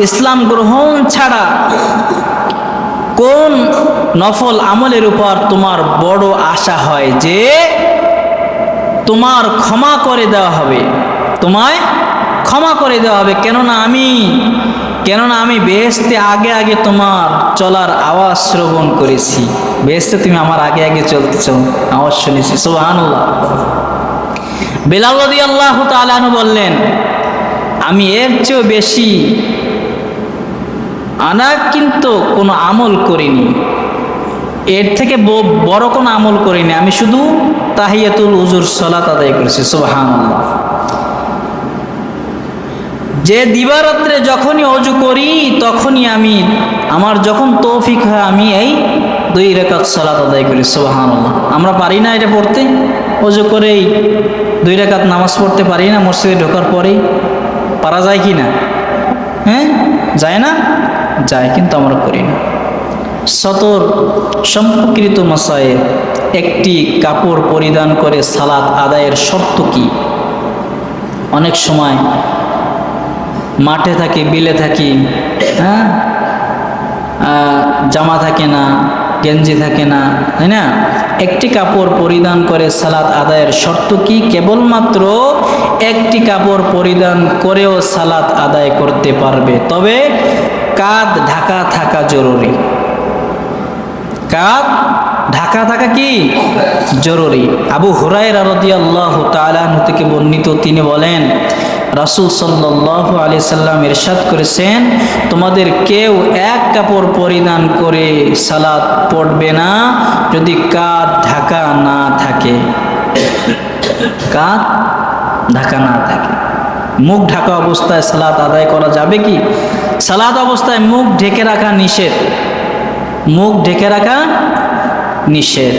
ইসলাম গ্রহণ ছাড়া কোন নফল আমলের উপর তোমার বড় আশা হয় যে তোমার ক্ষমা করে দেওয়া হবে, তোমায় ক্ষমা করে দেওয়া হবে? কেননা আমি বেহেশতে আগে আগে তোমার চলার আওয়াজ শ্রবণ করেছি। বেহেশতে তুমি আমার আগে আগে চলতেছ, আওয়াজ শুনেছি। সুবহানাল্লাহ। বেলাল রাদিয়াল্লাহু তাআলা আনহু বললেন, আমি এর চেয়েও বেশি কিন্তু কোনো আমল করিনি, এর থেকে বড় কোনো আমল করিনি, আমি শুধু তাহিয়াতুল ওযুর সালাত আদায় করেছি। সুবহানাল্লাহ। যে দিবারাত্রে যখনই ওযু করি তখনই আমার যখন তৌফিক হয় আমি এই 2 রাকাত সালাত আদায় করি। সুবহানাল্লাহ। আমরা পারি না এটা পড়তে? ওযু করেই 2 রাকাত নামাজ পড়তে পারি না? মসজিদে ঢোকার পরেই পারা যায় কি না? হ্যাঁ, যায় না? যায়, কিন্তু আমরা করি না। সতর সম্পর্কিত মাসায়েল, একটি কাপড় পরিধান করে সালাত আদায়ের শর্ত কি? অনেক সময় মাঠে থাকি, বিলে থাকি, হ্যাঁ, জামা থাকে না, গেঞ্জি থাকে না, তাই না? একটি কাপড় পরিধান করে সালাত আদায়ের শর্ত কি? কেবলমাত্র একটি কাপড় পরিধান করেও সালাত আদায় করতে পারবে, তবে কাঁধ ঢাকা থাকা জরুরি। কাঁধ ঢাকা থাকা কি জরুরি? আবু হুরায়রা রাদিয়াল্লাহু তাআলা আনহু থেকে বর্ণিত, তিনি বলেন, রাসূল সাল্লাল্লাহু আলাইহি সাল্লাম ইরশাদ করেছেন, তোমাদের কেউ এক কাপড় পরিধান করে সালাত পড়বে না যদি কাঁধ ঢাকা না থাকে। কাঁধ ঢাকা না থাকে। মুখ ঢাকা অবস্থায় সালাত আদায় করা যাবে কি? সালাত অবস্থায় মুখ ঢেকে রাখা নিষেধ, মুখ ঢেকে রাখা নিষেধ।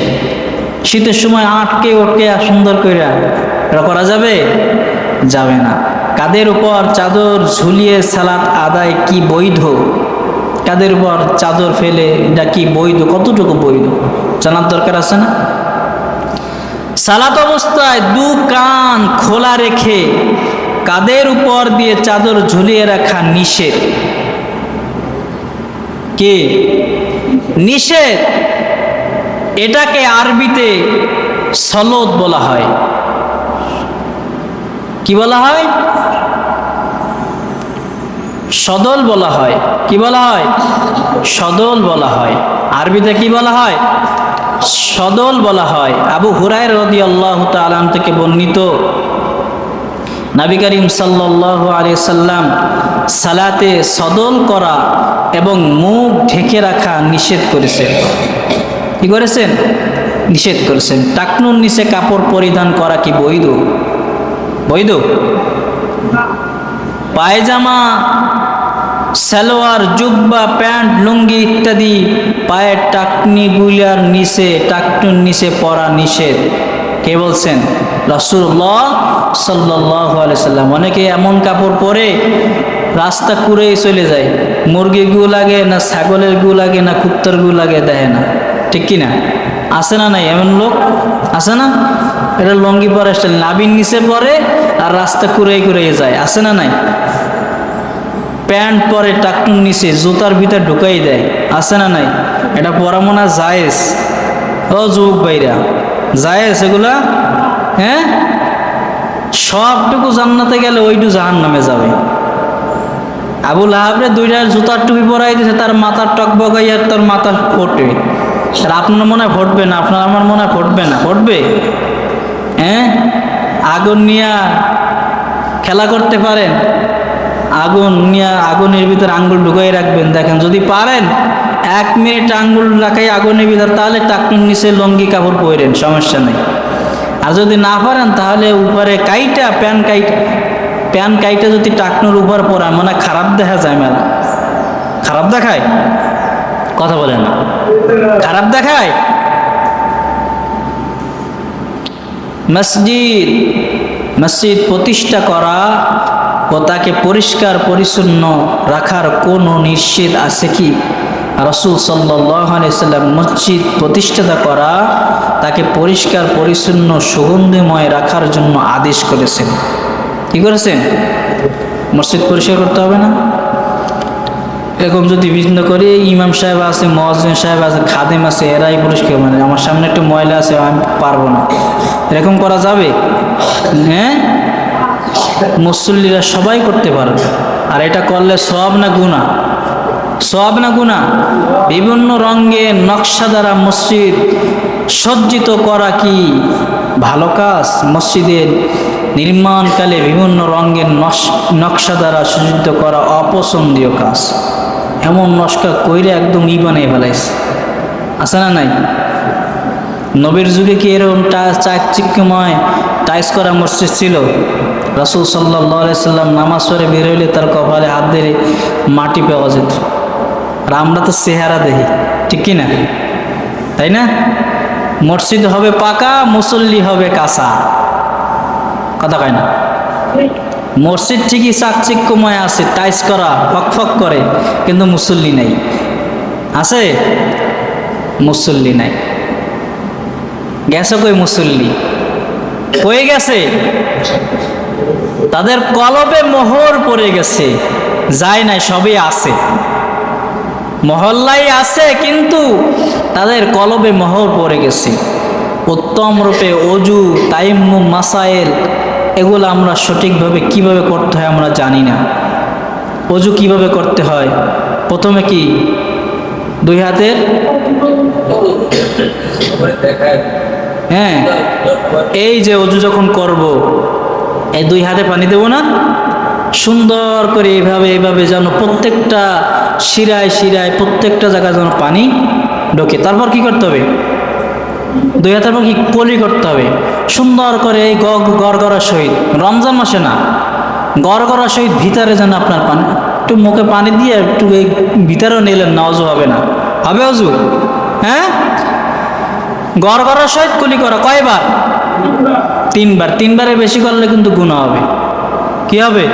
শীতের সময় আটকে ওটকে সুন্দর করে এটা করা যাবে? যাবে না। কাদের উপর চাদর ঝুলিয়ে সালাত আদায় কি বৈধ? কাদের উপর চাদর ফেলে এটা কি বৈধ? কতটুকু বৈধ জানার দরকার আছে না? সালাত অবস্থায় দু কান খোলা রেখে কাদের উপর দিয়ে চাদর ঝুলিয়ে রাখা নিষেধ। কি নিষেধ? এটাকে আরবিতে সলদ বলা হয়। কি বলা হয়? সদল বলা হয়। কি বলা হয়? সদল বলা হয়। আরবিতে কি বলা হয়? সদল বলা হয়। আবু হুরায়রা রাদিয়াল্লাহু তাআলা থেকে বর্ণিত, নবী করিম সাল্লাল্লাহু আলাইহি সাল্লাম সালাতে সদল করা এবং মুখ ঢেকে রাখা নিষেধ করেছেন। কি করেছেন? নিষেধ করেছেন। টাকনুর নিচে কাপড় পরিধান করা কি বৈধ? বৈধ? পায়জামা, সালোয়ার, জুব্বা, প্যান্ট, লুঙ্গি ইত্যাদি পায়ের টাকনিগুলার নিচে, টাকনুর নিচে পরা নিষেধ। কে বলছেন? রাসূলুল্লাহ সাল্লাল্লাহু আলাইহি সাল্লাম। অনেকে এমন কাপড় পরে রাস্তা কুড়ে চলে যায়, মুরগির গু লাগে না ছাগলের গু লাগে না কুত্তার গু লাগে দেখে না, ঠিক কিনা? আছে না নাই? এমন লোক আছে না? এটা লঙ্গি পরে স্টাইল, নাবির নিচে পরে আর রাস্তা কুড়ে কুড়ে যায়, আছে না নাই? প্যান্ট পরে টাকটুন নিচে জুতার ভিতর ঢুকাই দেয়, আছে না নাই? এটা পরা মনে জায়েজ? ও যুবক ভাইরা, জায়েজ এগুলা? হ্যাঁ, সবটুকু জান্নাতে গেলে ওইটু জাহান্নামে যাবে। আবু লাহাবরে দুইটা জুতার টুপি পরাই দিয়েছে, তার মাথার টক বগাই আর তার মাথা ফোটবে। আর আপনার মনে ফুটবে না? আপনার আমার মনে ফুটবে না? ফুটবে। হ্যাঁ, আগুন নিয়ে খেলা করতে পারেন? আগুন নিয়ে আগুনের ভিতর আঙ্গুল ঢুকাই রাখবেন, দেখেন যদি পারেন 1 মিনিট আঙ্গুল রাখাই আগুনের ভিতর, তাহলে টাকনুর নিচে লঙ্গি কাপড় পরেন, সমস্যা নেই। আর যদি না পারেন তাহলে উপরে কাইটা প্যান কাইটা যদি টাকনুর উপর পরান, মানে খারাপ দেখা যায় মেলা। খারাপ দেখায়? কথা বলেন না, খারাপ দেখায়? মসজিদ প্রতিষ্ঠা করা ও তাকে পরিষ্কার পরিচ্ছন্ন রাখার কোনো নিষেধ আছে কি? রাসূল সাল্লাল্লাহু আলাইহি সাল্লাম মসজিদ প্রতিষ্ঠা করা, তাকে পরিষ্কার পরিচ্ছন্ন সুগন্ধিময় রাখার জন্য আদেশ করেছেন। কি করেছেন? মসজিদ পরিষ্কার করতে হবে না? এরকম যদি বিভিন্ন করে ইমাম সাহেব আছে, মুয়াজ্জিন সাহেব আছে, খাদেম আছে, এরাই পরিষ্কার, মানে আমার সামনে একটু ময়লা আছে আমি পারবো না, এরকম করা যাবে? হ্যাঁ, মুসল্লিরা সবাই করতে পারবে। আর এটা করলে সওয়াব না গুনাহ? সওয়াব না গুনাহ? বিভিন্ন রঙের নকশা দ্বারা মসজিদ সজ্জিত করা কি ভালো কাজ? মসজিদের নির্মাণকালে বিভিন্ন রঙের নকশা দ্বারা সজ্জিত করা অপছন্দীয় কাজ। এমন নকশা কইরে একদম বানিয়ে ফেলাইছে, আছে না নাই? নবীর যুগে কি এরকম চাকচিক্যময় টাইস করা মসজিদ ছিল? রাসূল সাল্লাল্লাহু আলাইহি সাল্লাম নামাজ পড়ে বের হইলে তার কপালে হাত দিয়ে মাটি পাওয়া যেত। আর আমরা তো চেহারা দেখি, ঠিক কি না? তাই না? মসজিদ হবে পাকা, মুসল্লি হবে কাঁচা, কথা কয় না? মসজিদ ঠিকই চাকচিক্যময় আছে, টাইস করা, ফকফক করে, কিন্তু মুসল্লি নাই। আছে? মুসল্লি নাই। গেছে কই মুসল্লি? হয়ে গেছে, তাদের কলবে মোহর পড়ে গেছে, যায় নাই, সবই আছে, মহল্লাই আছে, কিন্তু তাদের কলবে মোহর পড়ে গেছে। উত্তম রূপে অজু, তায়াম্মুম, মাসাইল, এগুলো আমরা সঠিকভাবে কিভাবে করতে হয় আমরা জানি না। অজু কিভাবে করতে হয়? প্রথমে কি 2 হাতের, হ্যাঁ, এই যে অজু যখন করব, এই 2 হাতে পানি দেব না, সুন্দর করে এইভাবে যেন প্রত্যেকটা শিরায় শিরায় প্রত্যেকটা জায়গায় যেন পানি ঢোকে। তারপর কি করতে হবে? 2 হাতের পর কি পলি করতে হবে। সুন্দর করে এই গড়গড়ার সহিত, রমজান মাসে না, গড়গড়ার সহিত ভিতরে যেন আপনার পানি, একটু মুখে পানি দিয়ে একটু এই ভিতরেও নিলেন না, অজু হবে না? হবে অজু? হ্যাঁ, গড়গড়ার সহিত কুলি করা কয়বার? 3 বার। 3 বারের বেশি করলে কিন্তু গুনাহ হবে। কি হবে?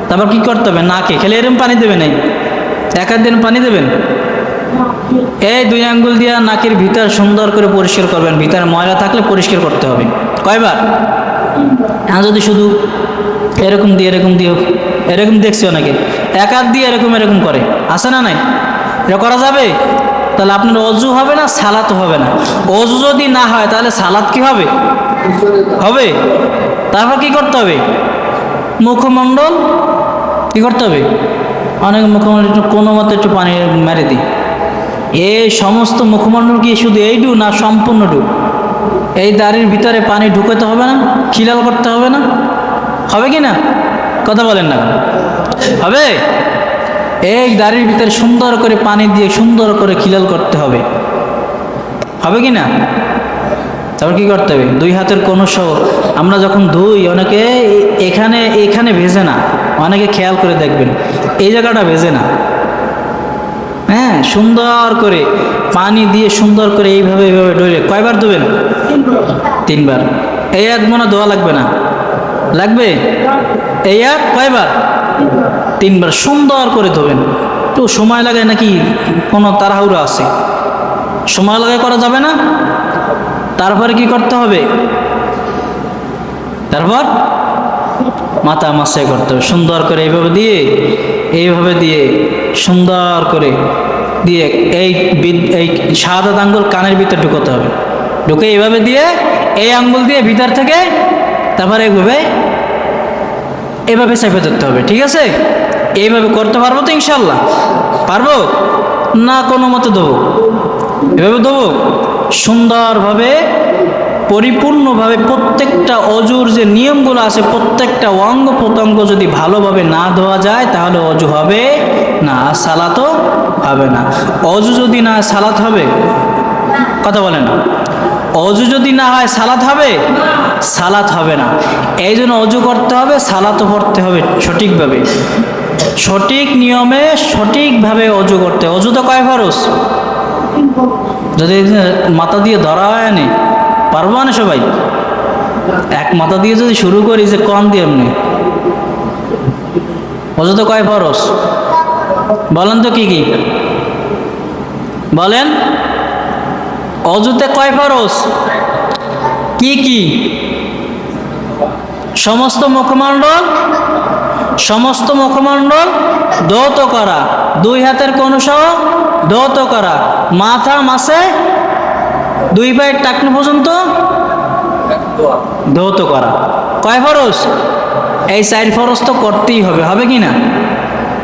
তারপর কি করতে হবে? নাকে খেলে এরম পানি দেবে নাই, 1 দিন পানি দেবেন, এই 2 আঙ্গুল দিয়ে নাকের ভিতর সুন্দর করে পরিষ্কার করবেন, ভিতরে ময়লা থাকলে পরিষ্কার করতে হবে। কয়বার? হ্যাঁ, যদি শুধু এরকম দিয়ে এরকম দেখছি অনেকে 1 হাত দিয়ে এরকম করে, আছে না নাই? এটা করা যাবে? তাহলে আপনার অজু হবে না, সালাত হবে না। অজু যদি না হয় তাহলে সালাত কি হবে? হবে। তারপর কি করতে হবে? মুখমণ্ডল কি করতে হবে? অনেক মুখমণ্ডল কোনো মতে একটু পানি মেরে দিই। এই সমস্ত মুখমণ্ডল কি শুধু এইটু না সম্পূর্ণটু? এই দাড়ির ভিতরে পানি ঢুকাতে হবে না? খিলাল করতে হবে না? হবে কি না? কথা বলেন না, হবে? এই দাড়ির ভিতরে সুন্দর করে পানি দিয়ে সুন্দর করে খিলাল করতে হবে, হবে কি না? তারপর কি করতে হবে? 2 হাতের কোণ সহ আমরা যখন ধুই, অনেকে এখানে ভেজে না, অনেকে খেয়াল করে দেখবেন এই জায়গাটা ভেজে না। হ্যাঁ, সুন্দর করে পানি দিয়ে সুন্দর করে এইভাবে ডলে কয়বার ধুবেন? 3 বার। এই এক মনে ধোয়া লাগবে না? লাগবে। এই এক কয়বার? 3 বার সুন্দর করে ধোবেন। একটু সময় লাগে নাকি? কোনো তাড়াহুড়ো আছে? সময় লাগে করা যাবে না? তারপরে কি করতে হবে? তারপর মাথা মাসাই করতে হবে সুন্দর করে, এইভাবে দিয়ে সুন্দর করে দিয়ে এই শাহাদাত আঙ্গুল কানের ভিতরে ঢুকাতে হবে, ঢুকে এইভাবে দিয়ে এই আঙ্গুল দিয়ে ভিতর থেকে তারপরে এইভাবে চেপে ধরতে হবে। ঠিক আছে? এইভাবে করতে পারবো তো ইনশাল্লাহ? পারবো না? কোনো মতে দেবো, এভাবে দেবো সুন্দরভাবে পরিপূর্ণভাবে। প্রত্যেকটা অজুর যে নিয়মগুলো আছে, প্রত্যেকটা অঙ্গ প্রত্যঙ্গ যদি ভালোভাবে না ধোয়া যায় তাহলে অজু হবে না, আর সালাতও হবে না। অজু যদি না হয় সালাত হবে? কথা বলেন না। অজু যদি না হয় সালাত হবে? সালাত হবে না। এই জন্য অজু করতে হবে, সালাতও পড়তে হবে সঠিকভাবে, সঠিক নিয়মে সঠিকভাবে অজু করতে। অজু তো কয় ফরজ? যদি মাথা দিয়ে ধরা হয় না, পারবো না সবাই? এক মাথা দিয়ে যদি শুরু করি যে কম দিয়ে এমনি, অজু তো কয় ফরজ? বলেন তো কি কি বলেন? অজুতে কয় ফরজ? কি কি? সমস্ত মুখমণ্ডল ধৌত করা, 2 হাতের কোণ সহ ধৌত করা, মাথা মাসে 2 পায়ের টাকনু পর্যন্ত ধৌত করা। কয় ফরজ? এই 4 ফরজ তো করতেই হবে, হবে কি না?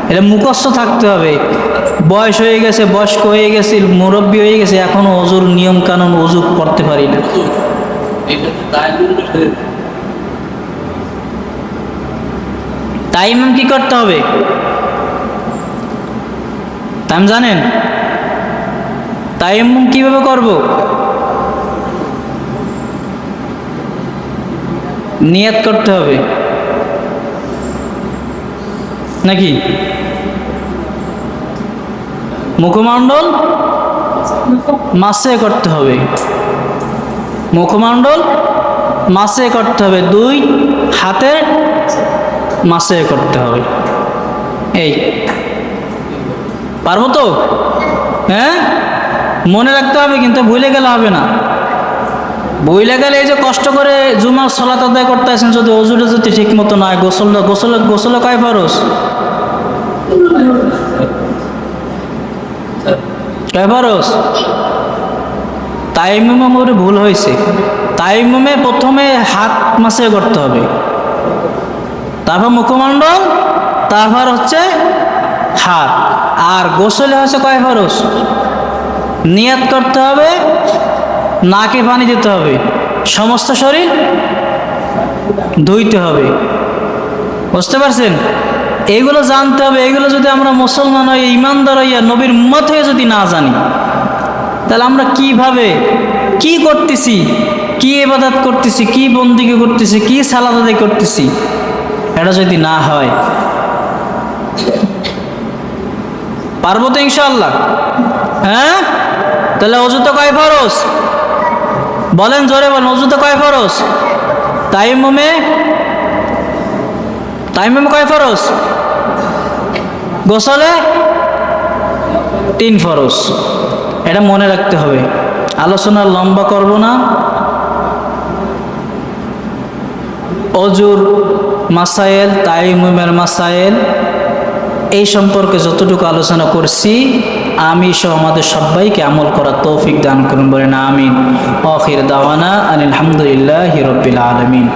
এটা মুখস্থ থাকতে হবে। বয়স হয়ে গেছে, বয়স্ক হয়ে গেছে, মুরব্বী হয়ে গেছে, এখনো অজুর নিয়ম কানুন অজু করতে পারি না। তাইমুম কি করতে হবে? তাইম জানেন? তাইমুম কিভাবে করব? নিয়ত করতে হবে নাকি? মুখমণ্ডল মাসে করতে হবে, মুখমণ্ডল মাসে করতে হবে, 2 হাতের মাসে করতে হবে। এই পারবো তো? হ্যাঁ, মনে রাখতে হবে কিন্তু, ভুলে গেলে হবে না। ভুলে গেলে এই যে কষ্ট করে জুমার সালাত আদায় করতে আসেন, যদি অজুটা যদি ঠিক মতো নয়, গোসলে কয় ফরজ? কয় ফরজ? তাইমুমে মোরে ভুল হয়েছে। তাইমুমে প্রথমে হাত মাসে করতে হবে, তারপর মুখমণ্ডল, তারপর হচ্ছে হাত। আর গোসলে হচ্ছে কয় ফরজ? নিয়ত করতে হবে, নাকে পানি দিতে হবে, সমস্ত শরীর ধুইতে হবে। বুঝতে পারছেন? এইগুলো জানতে হবে। এইগুলো যদি আমরা মুসলমান হই, ইমানদার হইয়া, নবীর উম্মত হয়ে যদি না জানি, তাহলে আমরা কিভাবে কি করতেছি কি ইবাদত করতেছি, কি বন্দিগি করতেছি, কি সালাত আদায় করতেছি, এটা যদি না হয়, পারবো তো ইনশাআল্লাহ? হ্যাঁ, তাহলে অজু তো কয় ফরজ? বলেন, জোরে বলেন, অজু তো কয় ফরজ? তায়াম্মুমে কয় ফরজ? গোসলে 3 ফরজ। এটা মনে রাখতে হবে। আলোচনা লম্বা করব না। অজুর মাসায়েল, তায়াম্মুমের মাসায়েল, এই সম্পর্কে যতটুকু আলোচনা করছি, আমি সহ আমাদের সবাইকে আমল করার তৌফিক দান করুন, বলেন আমিন। আখির দাওয়ানা আলহামদুলিল্লাহি রাব্বিল আলামিন।